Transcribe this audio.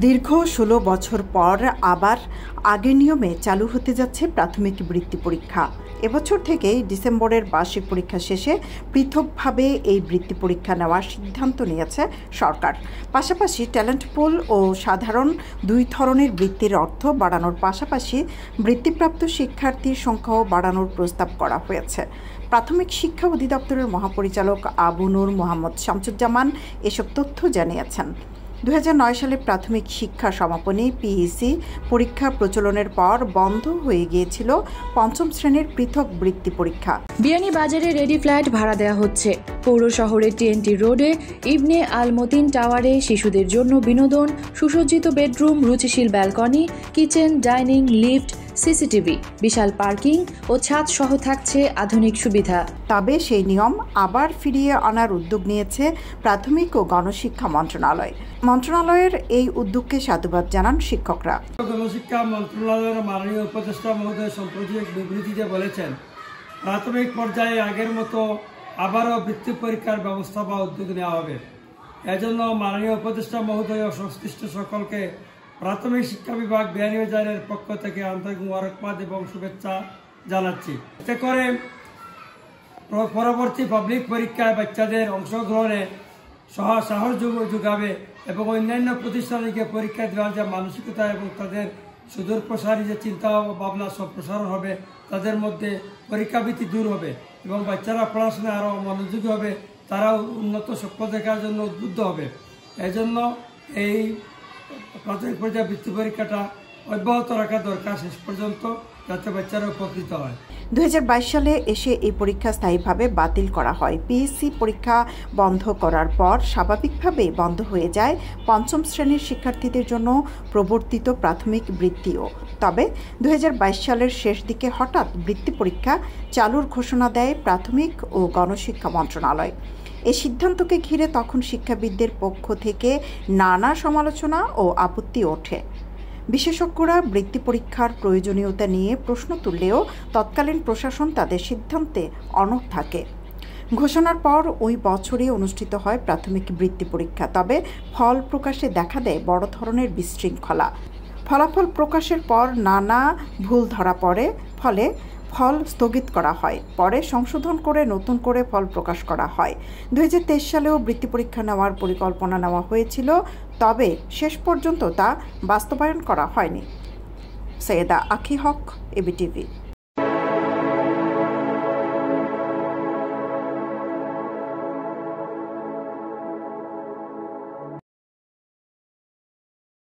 দীর্ঘ ১৬ বছর পর আবার আগের নিয়মে চালু হতে যাচ্ছে প্রাথমিক বৃত্তি পরীক্ষা। এবছর থেকে ডিসেম্বরের বার্ষিক পরীক্ষা শেষে পৃথকভাবে এই বৃত্তি পরীক্ষা নেওয়ার সিদ্ধান্ত নিয়েছে সরকার। পাশাপাশি ট্যালেন্ট পুল ও সাধারণ দুই ধরনের বৃত্তির অর্থ বাড়ানোর পাশাপাশি বৃত্তিপ্রাপ্ত শিক্ষার্থীর সংখ্যাও বাড়ানোর প্রস্তাব করা হয়েছে। প্রাথমিক শিক্ষা অধিদপ্তরের মহাপরিচালক আবু নূর মোহাম্মদ শামসুজ্জামান এসব তথ্য জানিয়েছেন। ২০০৯ সালে প্রাথমিক শিক্ষা সমাপনী পিইসি পরীক্ষা প্রচলনের পর বন্ধ হয়ে গিয়েছিল পঞ্চম শ্রেণীর পৃথক বৃত্তি পরীক্ষা। বিয়ানীবাজারে রেডি ফ্ল্যাট ভাড়া দেওয়া হচ্ছে। পৌর শহরের টিএনটি রোডে ইবনে আল মতিন টাওয়ারে শিশুদের জন্য বিনোদন, সুসজ্জিত বেডরুম, রুচিশীল balcony, kitchen, dining, lift, CCTV, বিশাল পার্কিং ও ছাদ সহ থাকছে আধুনিক সুবিধা। তবে সেই নিয়ম আবার ফিরিয়ে আনার উদ্যোগ নিয়েছে প্রাথমিক ও গণশিক্ষা মন্ত্রণালয়। মন্ত্রণালয়ের এই উদ্যোগকে সাধুবাদ জানান শিক্ষকরা। গণশিক্ষা মন্ত্রণালয়ের মাননীয় উপদেষ্টা মহোদয় সম্প্রতি এক বিবৃতিতে বলেছেন, প্রাথমিক পর্যায়ে আগের মতো আবারও বৃত্তি পরীক্ষার ব্যবস্থা বা উদ্যোগ নেওয়া হবে। এজন্য মাননীয় উপদেষ্টা মহোদয় ও সংশ্লিষ্ট সকলকে প্রাথমিক শিক্ষা বিভাগ বিয়ানীবাজারের পক্ষ থেকে আন্তরিক মোবারকবাদ এবং শুভেচ্ছা জানাচ্ছি। এতে করে পরবর্তী পাবলিক পরীক্ষায় বাচ্চাদের অংশগ্রহণে সাহস যোগাবে এবং অন্যান্য প্রতিষ্ঠানকে পরীক্ষা দেওয়ার যে মানসিকতা এবং তাদের সুদূর প্রসারী যে চিন্তা ভাবনা সব প্রসারণ হবে, তাদের মধ্যে পরীক্ষাভীতি দূর হবে এবং বাচ্চারা পড়াশোনায় আরও মনোযোগী হবে, তারাও উন্নত সফল দেখার জন্য উদ্বুদ্ধ হবে। এজন্য এই প্রাথমিক পর্যায়ে বৃত্তি পরীক্ষাটা অব্যাহত রাখা দরকার শেষ পর্যন্ত, যাতে বাচ্চারা উপকৃত হয়। ২০২২ সালে এসে এই পরীক্ষা স্থায়ীভাবে বাতিল করা হয়। পিএসসি পরীক্ষা বন্ধ করার পর স্বাভাবিকভাবেই বন্ধ হয়ে যায় পঞ্চম শ্রেণীর শিক্ষার্থীদের জন্য প্রবর্তিত প্রাথমিক বৃত্তিও। তবে ২০২২ সালের শেষ দিকে হঠাৎ বৃত্তি পরীক্ষা চালুর ঘোষণা দেয় প্রাথমিক ও গণশিক্ষা মন্ত্রণালয়। এই সিদ্ধান্তকে ঘিরে তখন শিক্ষাবিদদের পক্ষ থেকে নানা সমালোচনা ও আপত্তি ওঠে। বিশেষজ্ঞরা বৃত্তি পরীক্ষার প্রয়োজনীয়তা নিয়ে প্রশ্ন তুললেও তৎকালীন প্রশাসন তাদের সিদ্ধান্তে অনড় থাকে। ঘোষণার পর ওই বছরই অনুষ্ঠিত হয় প্রাথমিক বৃত্তি পরীক্ষা। তবে ফল প্রকাশে দেখা দেয় বড় ধরনের বিশৃঙ্খলা। ফলাফল প্রকাশের পর নানা ভুল ধরা পড়ে, ফলে ফল স্থগিত করা হয়। পরে সংশোধন করে নতুন করে ফল প্রকাশ করা হয়। ২০২৩ সালেও বৃত্তি পরীক্ষা নেওয়ার পরিকল্পনা নেওয়া হয়েছিল, তবে শেষ পর্যন্ত তা বাস্তবায়ন করা হয়নি। সৈয়দা আখি হক, এবিটিভি।